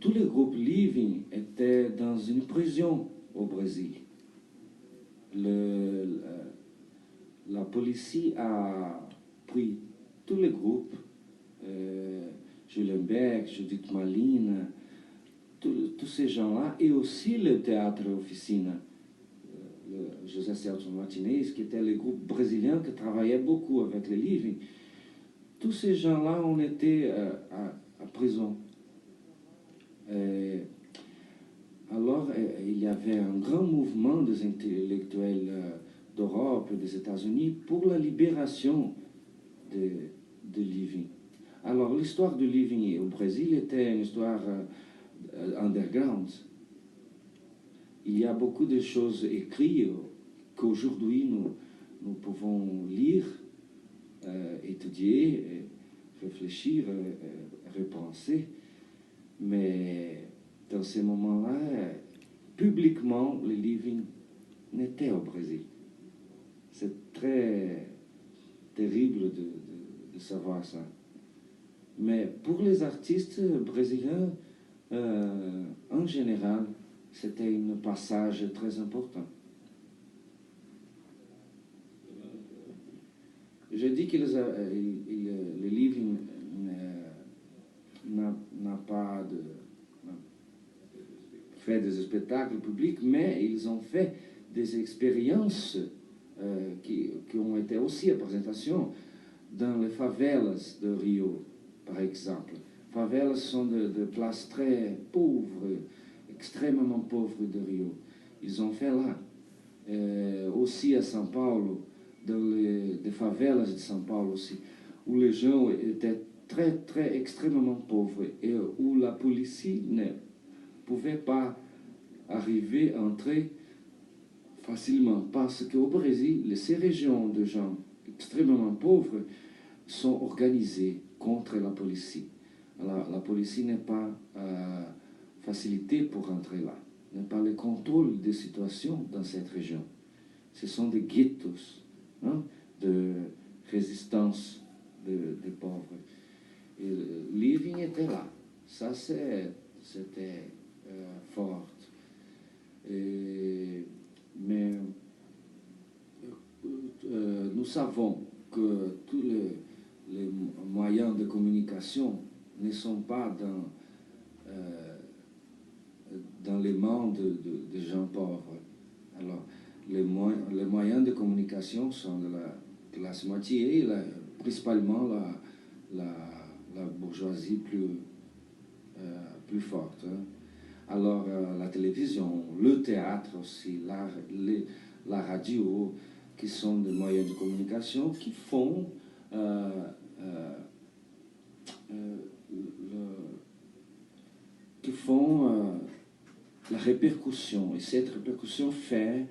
Tous les groupes Living étaient dans une prison au Brésil. La police a pris tous les groupes, Julenberg, Judith Malina, tous ces gens-là, et aussi le théâtre Officina, José Celso Martinez, qui était le groupe brésilien qui travaillait beaucoup avec le Living. Tous ces gens-là ont été à prison. Alors, il y avait un grand mouvement des intellectuels d'Europe et des États-Unis pour la libération de Living. Alors, l'histoire de Living au Brésil était une histoire underground. Il y a beaucoup de choses écrites qu'aujourd'hui nous pouvons lire, étudier, réfléchir, repenser. Mais dans ces moments-là, publiquement, le Living n'était au Brésil. C'est très terrible de savoir ça. Mais pour les artistes brésiliens, en général, c'était un passage très important. Je dis que le Living n'a pas fait des spectacles publics, mais ils ont fait des expériences qui ont été aussi à présentation dans les favelas de Rio, par exemple. Favelas sont de places très pauvres, extrêmement pauvres de Rio. Ils ont fait là. Aussi à São Paulo, dans les favelas de São Paulo aussi, où les gens étaient très, très, extrêmement pauvres et où la police ne pouvait pas arriver, entrer facilement. Parce qu'au Brésil, ces régions de gens extrêmement pauvres sont organisées contre la police. Alors, la police n'est pas facilitée pour entrer là, n'est pas le contrôle des situations dans cette région. Ce sont des ghettos, hein, de résistance des pauvres. Et Living était là. Ça, c'était fort. Mais nous savons que tous les moyens de communication ne sont pas dans les mains de gens pauvres. Alors, les moyens de communication sont de la classe moitié, principalement la bourgeoisie plus forte. Hein. Alors, la télévision, le théâtre aussi, la radio, qui sont des moyens de communication qui font la répercussion. Et cette répercussion fait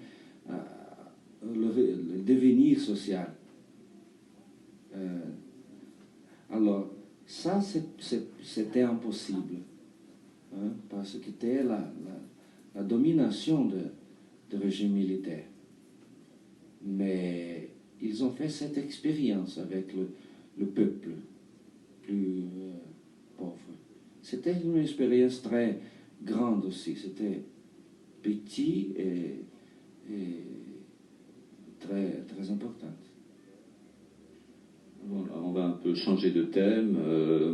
le devenir social. Alors, ça, c'était impossible. Hein, parce que c'était la domination du régime militaire. Mais ils ont fait cette expérience avec le peuple plus pauvre. C'était une expérience très grande aussi. C'était petit et très, très importante. Voilà, on va un peu changer de thème.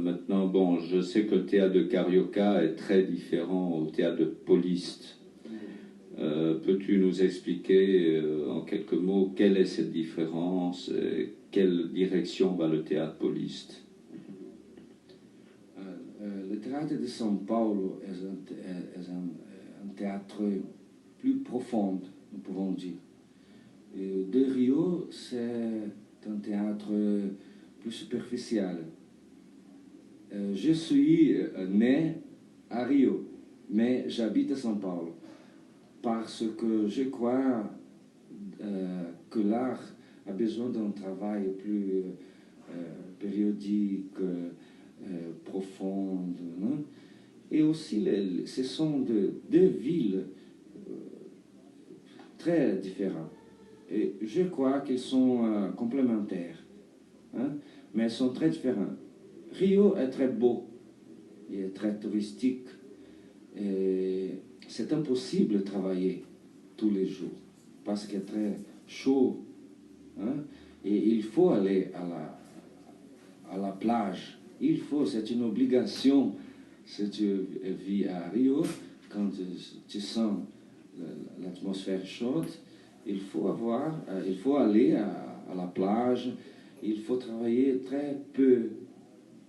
Maintenant, bon, je sais que le théâtre de Carioca est très différent au théâtre de Pauliste. Peux-tu nous expliquer en quelques mots quelle est cette différence, quelle direction va le théâtre Pauliste? Le théâtre de São Paulo est un théâtre plus profond, nous pouvons dire. Et de Rio, c'est un théâtre plus superficiel. Je suis né à Rio, mais j'habite à São Paulo parce que je crois que l'art a besoin d'un travail plus périodique, profond. Hein? Et aussi, ce sont deux villes très différentes. Et je crois qu'ils sont complémentaires, hein? Mais ils sont très différents. Rio est très beau, il est très touristique, et c'est impossible de travailler tous les jours, parce qu'il est très chaud, hein? Et il faut aller à la plage, c'est une obligation, si tu vis à Rio, quand tu sens l'atmosphère chaude, il faut aller à la plage, il faut travailler très peu,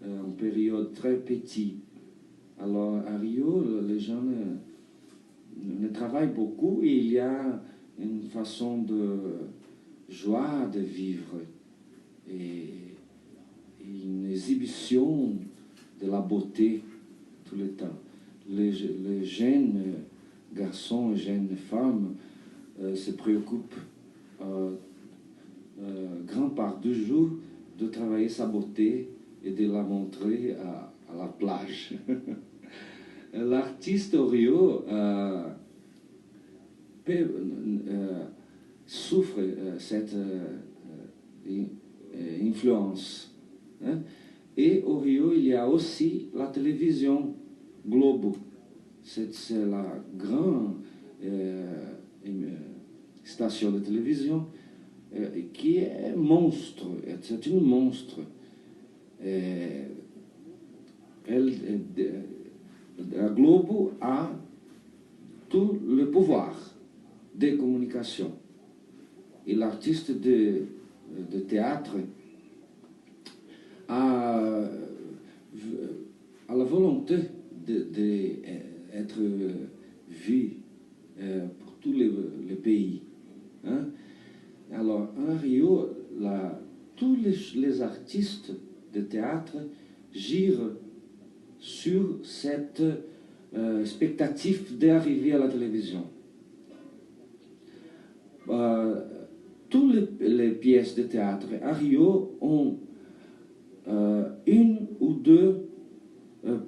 en période très petite. Alors à Rio, les gens ne travaillent beaucoup et il y a une façon de joie de vivre et une exhibition de la beauté tout le temps. Les jeunes garçons et jeunes femmes se préoccupent grande part du jour de travailler sa beauté et de la montrer à la plage. L'artiste au Rio souffre cette influence. Hein? Et au Rio, il y a aussi la télévision Globo. C'est la grande station de télévision qui est monstre. C'est une monstre. La Globo a tout le pouvoir des communications. Et l'artiste de théâtre a la volonté d'être vu pour tous les pays. Hein? Alors, à Rio, tous les artistes de théâtre girent sur cette expectative d'arriver à la télévision. Toutes les pièces de théâtre à Rio ont une ou deux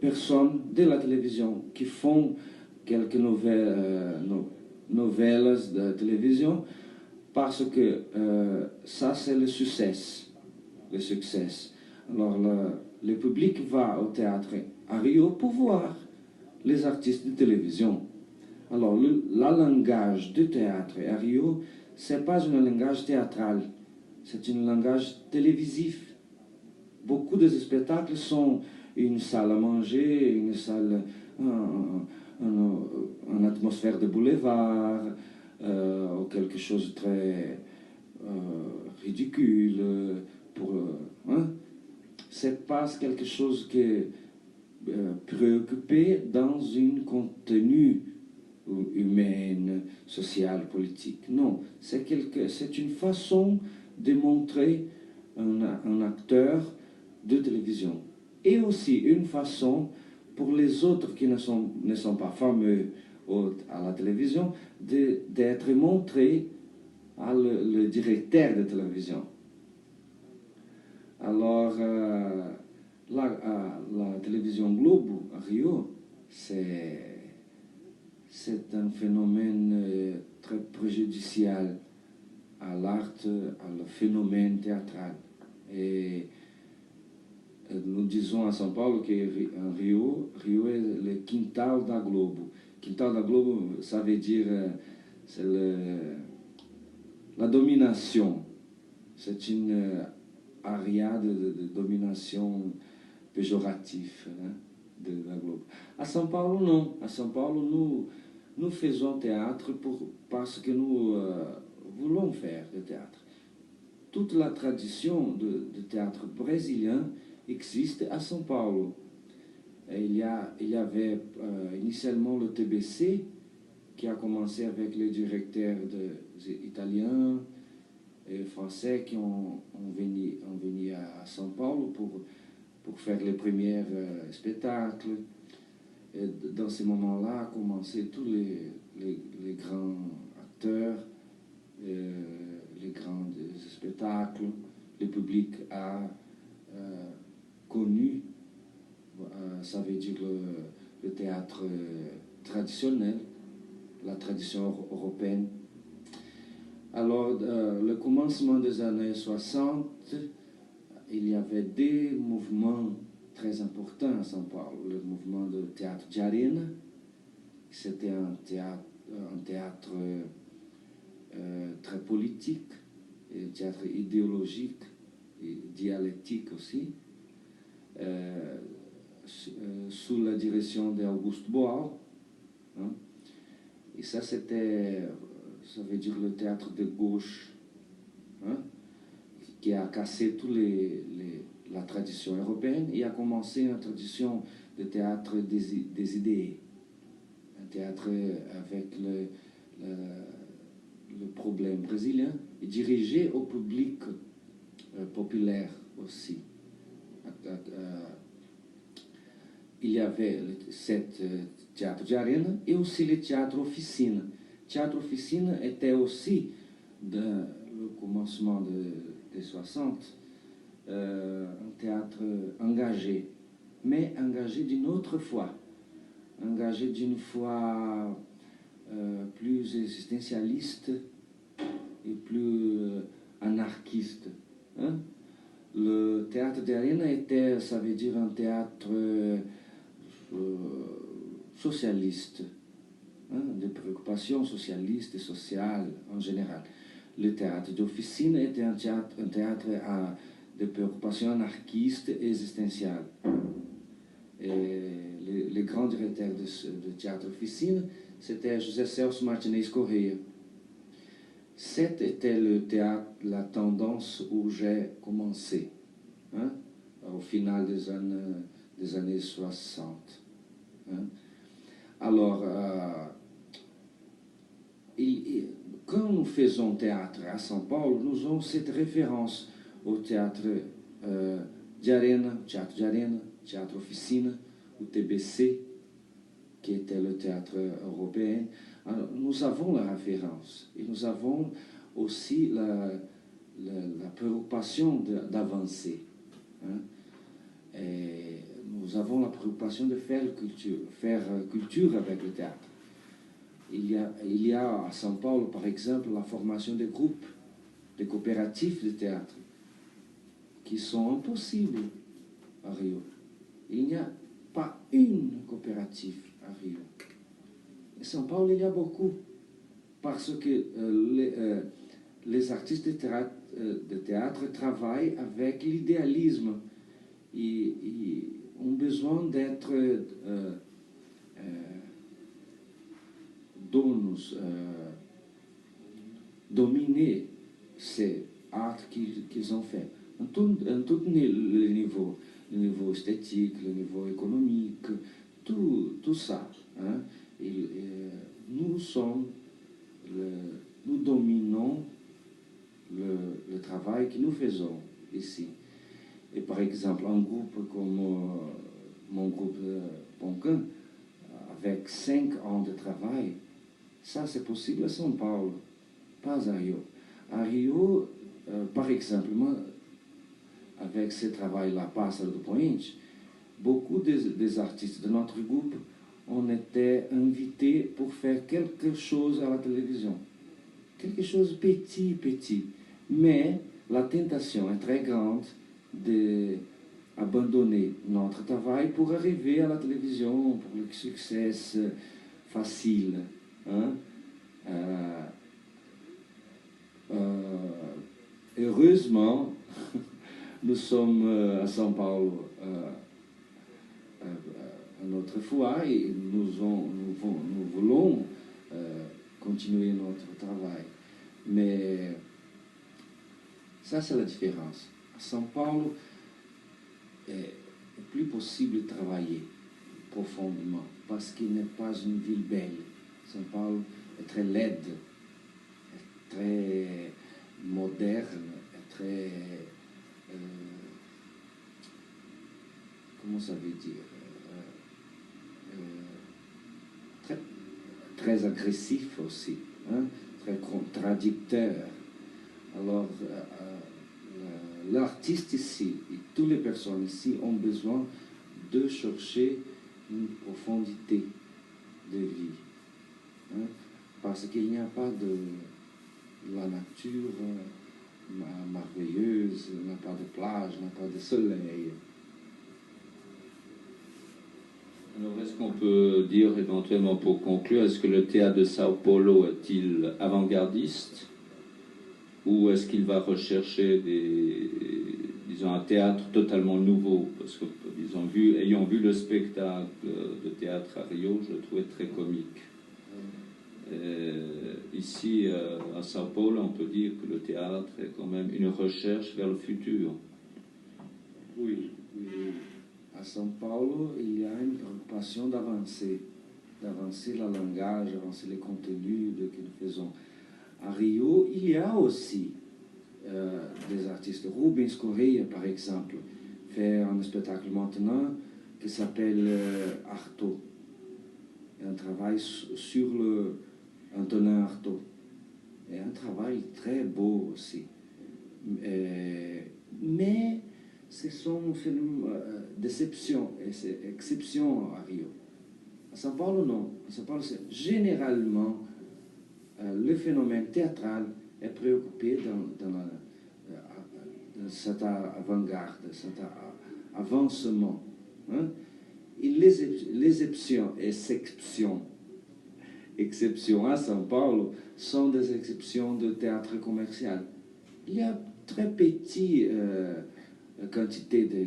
personnes de la télévision qui font quelques nouvelles de télévision parce que ça c'est le succès. Alors le public va au théâtre à Rio pour voir les artistes de télévision. Alors le langage du théâtre à Rio, c'est pas un langage théâtral, c'est un langage télévisif. Beaucoup de spectacles sont une salle à manger, une salle, une atmosphère de boulevard, ou quelque chose de très ridicule. C'est pas quelque chose qui est préoccupé dans un contenu humain, social, politique. Non, c'est une façon de montrer un acteur de télévision. Et aussi une façon pour les autres qui ne sont pas fameux à la télévision d'être montrés à le directeur de télévision. Alors, la télévision Globo à Rio, c'est un phénomène très préjudicial à l'art, à le phénomène théâtral. Et nous disons à São Paulo que Rio est le quintal da Globo. Quintal da Globo, ça veut dire c'est la domination. C'est une aria de domination péjorative, hein, de la Globo. À São Paulo, non. À São Paulo, nous faisons théâtre parce que nous voulons faire du théâtre. Toute la tradition de théâtre brésilien existe à São Paulo. Et il y avait initialement le TBC qui a commencé avec les directeurs italiens et français qui ont venu à São Paulo pour faire les premiers spectacles. Et dans ces moments-là, ont commencé tous les grands acteurs, les grands spectacles. Le public a connu, ça veut dire le théâtre traditionnel, la tradition européenne. Alors, le commencement des années 60, il y avait des mouvements très importants à São Paulo. Le mouvement de théâtre de arena, c'était un théâtre très politique, un théâtre idéologique et dialectique aussi, sous la direction d'Augusto Boal. Hein. Et ça, ça veut dire le théâtre de gauche, hein, qui a cassé toute la tradition européenne et a commencé une tradition de théâtre des idées. Un théâtre avec le problème brésilien et dirigé au public populaire aussi. Il y avait cette théâtre de arena et aussi le théâtre officine. Théâtre officine était aussi, le commencement des 60, un théâtre engagé, mais engagé d'une autre foi, engagé d'une foi plus existentialiste et plus anarchiste. Hein? Le théâtre d'arena était, ça veut dire un théâtre socialiste, hein, de préoccupations socialistes et sociales en général. Le théâtre d'officine était un théâtre de préoccupations anarchistes et existentielles. Et le grand directeur de théâtre officine, c'était José Celso Martinez Correia. Cette était le théâtre, la tendance où j'ai commencé, hein, au final des années 60. Hein. Alors, quand nous faisons théâtre à São Paulo, nous avons cette référence au théâtre de arena, théâtre oficina, o TBC, qui était le théâtre européen. Alors, nous avons la référence et nous avons aussi la préoccupation d'avancer. Hein? Et nous avons la préoccupation de faire culture avec le théâtre. Il y a à São Paulo, par exemple, la formation de groupes, de coopératifs de théâtre, qui sont impossibles à Rio. Il n'y a pas une coopérative à Rio. À São Paulo, il y a beaucoup, parce que les artistes de théâtre travaillent avec l'idéalisme. Ils ont besoin d'être donos, dominer ces arts qu'ils ont fait. En tous les niveaux, le niveau esthétique, le niveau économique, tout ça. Hein? Nous dominons le travail que nous faisons ici. Et par exemple, un groupe comme mon groupe Poncan, avec 5 ans de travail, ça c'est possible à São Paulo, pas à Rio. À Rio, par exemple, avec ce travail-là, Pássaro do Poente, beaucoup des artistes de notre groupe ont été invités pour faire quelque chose à la télévision. Quelque chose petit. Mais la tentation est très grande d'abandonner notre travail pour arriver à la télévision, pour le succès facile. Hein? Heureusement, nous sommes à São Paulo une autre fois et nous voulons continuer notre travail. Mais ça, c'est la différence. À São Paulo, est plus possible de travailler profondément parce qu'il n'est pas une ville belle. São Paulo est très laide, est très moderne, est très... comment ça veut dire très agressif aussi, hein, très contradicteur. Alors, l'artiste ici et toutes les personnes ici ont besoin de chercher une profondité de vie. Hein, parce qu'il n'y a pas de la nature merveilleuse, il n'y a pas de plage, il n'y a pas de soleil. Alors, est-ce qu'on peut dire éventuellement pour conclure, est-ce que le théâtre de Sao Paulo est-il avant-gardiste ou est-ce qu'il va rechercher un théâtre totalement nouveau? Parce que, ayant vu le spectacle de théâtre à Rio, je le trouvais très comique. Ici, à Sao Paulo, on peut dire que le théâtre est quand même une recherche vers le futur. Oui. À São Paulo, il y a une préoccupation d'avancer le langage, avancer les contenus que nous faisons. À Rio, il y a aussi des artistes. Rubens Correia, par exemple, fait un spectacle maintenant qui s'appelle Artaud. Un travail sur Antonin Artaud. Et un travail très beau aussi. Mais ce sont déceptions et c'est exception à Rio. À São Paulo, non. À São Paulo, c'est généralement le phénomène théâtral est préoccupé dans cette avant-garde, cet avancement. Hein? Et les exceptions à São Paulo sont des exceptions de théâtre commercial. Il y a très petite quantité de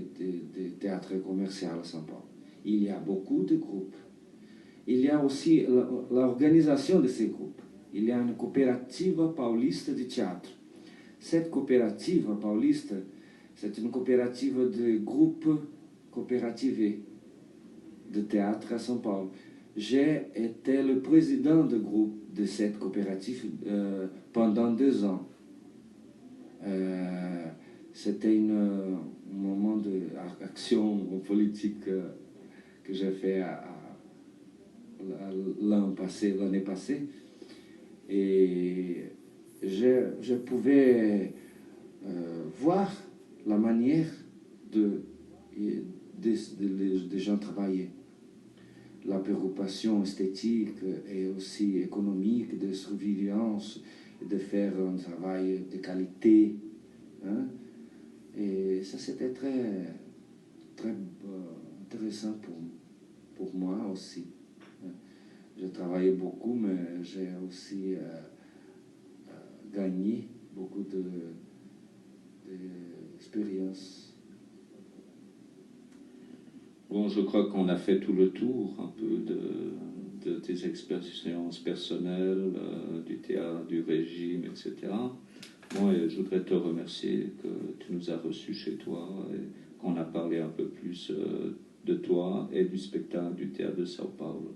théâtre commercial à São Paulo. Il y a beaucoup de groupes. Il y a aussi l'organisation de ces groupes. il y a une coopérative pauliste de théâtre. Cette coopérative pauliste, c'est une coopérative de groupes coopérativés de théâtre à São Paulo. J'ai été le président de groupe de cette coopérative pendant 2 ans. C'était un moment d'action politique que j'ai fait l'année passée. Et je pouvais voir la manière des gens travailler. La préoccupation esthétique et aussi économique de surveillance, de faire un travail de qualité. Hein? Et ça, c'était très, très intéressant pour moi aussi. J'ai travaillé beaucoup, mais j'ai aussi gagné beaucoup d'expérience. Bon, je crois qu'on a fait tout le tour un peu de tes expériences personnelles, du théâtre, du régime, etc. Moi, je voudrais te remercier que tu nous as reçus chez toi et qu'on a parlé un peu plus de toi et du spectacle du théâtre de São Paulo.